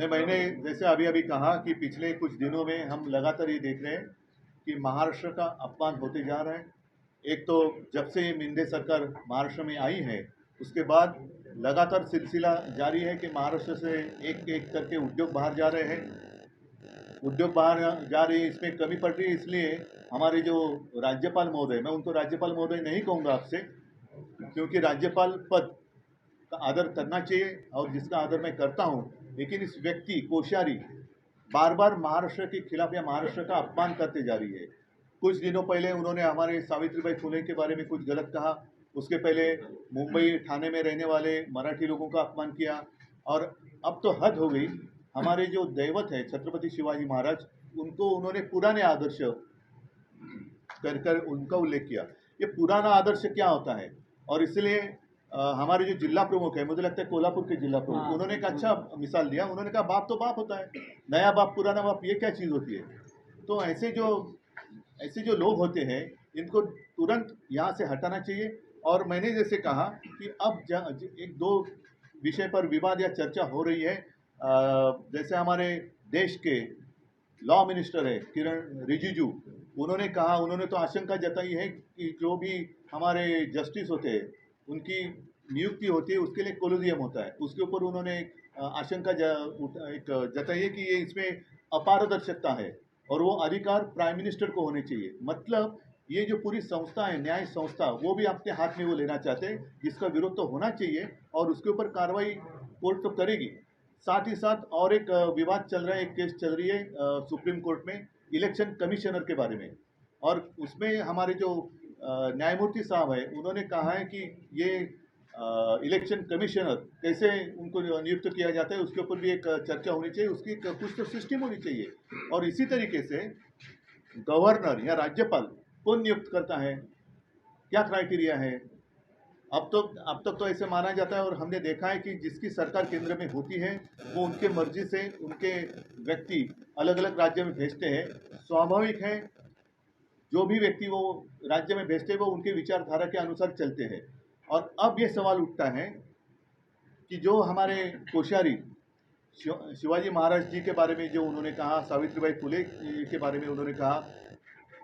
नहीं, मैंने जैसे अभी अभी कहा कि पिछले कुछ दिनों में हम लगातार ये देख रहे हैं कि महाराष्ट्र का अपमान होते जा रहा है। एक तो जब से ये मिंदे सरकार महाराष्ट्र में आई है उसके बाद लगातार सिलसिला जारी है कि महाराष्ट्र से एक एक करके उद्योग बाहर जा रहे हैं, उद्योग बाहर जा रहे हैं, इसमें कमी पड़ रही है। इसलिए हमारे जो राज्यपाल महोदय, मैं उनको राज्यपाल महोदय नहीं कहूँगा आपसे, क्योंकि राज्यपाल पद का आदर करना चाहिए और जिसका आदर मैं करता हूँ, लेकिन इस व्यक्ति कोश्यारी बार बार महाराष्ट्र के खिलाफ या महाराष्ट्र का अपमान करते जा रही है। कुछ दिनों पहले उन्होंने हमारे सावित्रीबाई फुले के बारे में कुछ गलत कहा, उसके पहले मुंबई ठाणे में रहने वाले मराठी लोगों का अपमान किया, और अब तो हद हो गई। हमारे जो दैवत है छत्रपति शिवाजी महाराज, उनको उन्होंने पुराने आदर्श कर उनका उल्लेख किया। ये पुराना आदर्श क्या होता है? और इसलिए हमारे जो जिला प्रमुख है, मुझे लगता है कोल्हापुर के जिला प्रमुख, उन्होंने एक अच्छा मिसाल दिया। उन्होंने कहा बाप तो बाप होता है, नया बाप पुराना बाप ये क्या चीज़ होती है? तो ऐसे जो लोग होते हैं इनको तुरंत यहाँ से हटाना चाहिए। और मैंने जैसे कहा कि अब एक दो विषय पर विवाद या चर्चा हो रही है। जैसे हमारे देश के लॉ मिनिस्टर है किरण रिजिजू, उन्होंने तो आशंका जताई है कि जो भी हमारे जस्टिस होते हैं उनकी नियुक्ति होती है उसके लिए कोलोजियम होता है, उसके ऊपर उन्होंने आशंका जताई है कि ये इसमें अपारदर्शकता है और वो अधिकार प्राइम मिनिस्टर को होने चाहिए। मतलब ये जो पूरी संस्था है, न्याय संस्था, वो भी अपने हाथ में वो लेना चाहते हैं, जिसका विरोध तो होना चाहिए और उसके ऊपर कार्रवाई कोर्ट तो करेगी। साथ ही साथ और एक विवाद चल रहा है, एक केस चल रही है सुप्रीम कोर्ट में इलेक्शन कमिश्नर के बारे में, और उसमें हमारे जो न्यायमूर्ति साहब है उन्होंने कहा है कि ये इलेक्शन कमिश्नर कैसे उनको नियुक्त किया जाता है उसके ऊपर भी एक चर्चा होनी चाहिए, उसकी कुछ तो सिस्टम होनी चाहिए। और इसी तरीके से गवर्नर या राज्यपाल कौन नियुक्त करता है, क्या क्राइटेरिया है? अब तक तो ऐसे माना जाता है और हमने देखा है कि जिसकी सरकार केंद्र में होती है वो उनके मर्जी से उनके व्यक्ति अलग अलग राज्य में भेजते हैं। स्वाभाविक है, जो भी व्यक्ति वो राज्य में भेजते हैं वो उनके विचारधारा के अनुसार चलते हैं। और अब ये सवाल उठता है कि जो हमारे कोश्यारी शिवाजी महाराज जी के बारे में जो उन्होंने कहा, सावित्रीबाई फुले के बारे में उन्होंने कहा,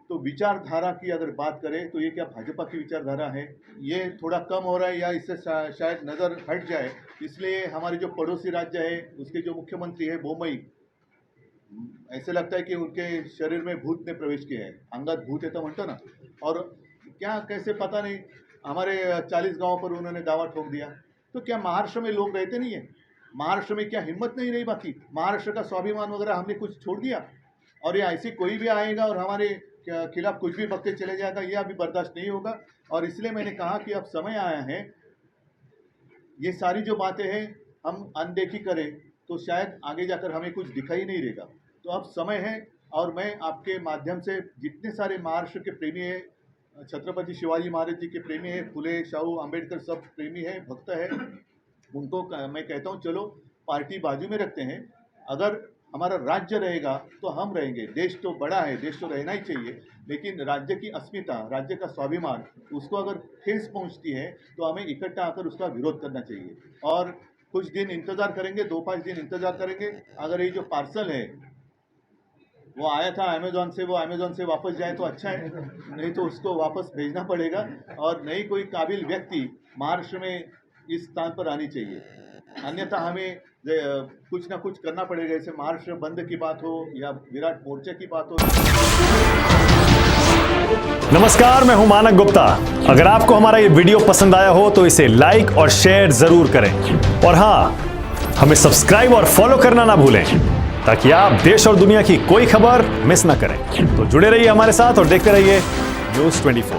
तो विचारधारा की अगर बात करें तो ये क्या भाजपा की विचारधारा है? ये थोड़ा कम हो रहा है या इससे शायद नज़र हट जाए, इसलिए हमारे जो पड़ोसी राज्य है उसके जो मुख्यमंत्री है बोम्मई, ऐसे लगता है कि उनके शरीर में भूत ने प्रवेश किया है, अंगात भूत है तो म्हणतो ना। और क्या कैसे पता नहीं, हमारे 40 गाँव पर उन्होंने दावा ठोक दिया। तो क्या महाराष्ट्र में लोग रहते नहीं है? महाराष्ट्र में क्या हिम्मत नहीं रही? बाकी महाराष्ट्र का स्वाभिमान वगैरह हमने कुछ छोड़ दिया? और ये ऐसे कोई भी आएगा और हमारे खिलाफ कुछ भी बकते चले जाएगा, ये अभी बर्दाश्त नहीं होगा। और इसलिए मैंने कहा कि अब समय आया है, ये सारी जो बातें हैं हम अनदेखी करें तो शायद आगे जाकर हमें कुछ दिखाई नहीं देगा। तो अब समय है, और मैं आपके माध्यम से जितने सारे महाराष्ट्र के प्रेमी हैं, छत्रपति शिवाजी महाराज जी के प्रेमी हैं, फुले, शाहू, अम्बेडकर सब प्रेमी हैं, भक्त हैं, उनको मैं कहता हूँ चलो पार्टी बाजू में रखते हैं। अगर हमारा राज्य रहेगा तो हम रहेंगे। देश तो बड़ा है, देश तो रहना ही चाहिए, लेकिन राज्य की अस्मिता, राज्य का स्वाभिमान, उसको अगर ठेस पहुंचती है तो हमें इकट्ठा आकर उसका विरोध करना चाहिए। और कुछ दिन इंतज़ार करेंगे, 2-5 दिन इंतज़ार करेंगे। अगर ये जो पार्सल है वो आया था अमेज़ॉन से, वो अमेज़ॉन से वापस जाए तो अच्छा है, नहीं तो उसको वापस भेजना पड़ेगा और नई कोई काबिल व्यक्ति महाराष्ट्र में इस स्थान पर आनी चाहिए। अन्यथा हमें कुछ ना कुछ करना पड़ेगा। जैसे महाराष्ट्र बंद की बात हो या विराट मोर्चे की बात हो। नमस्कार, मैं हूं मानक गुप्ता। अगर आपको हमारा ये वीडियो पसंद आया हो तो इसे लाइक और शेयर जरूर करें, और हां, हमें सब्सक्राइब और फॉलो करना ना भूलें ताकि आप देश और दुनिया की कोई खबर मिस ना करें। तो जुड़े रहिए हमारे साथ और देखते रहिए News 24।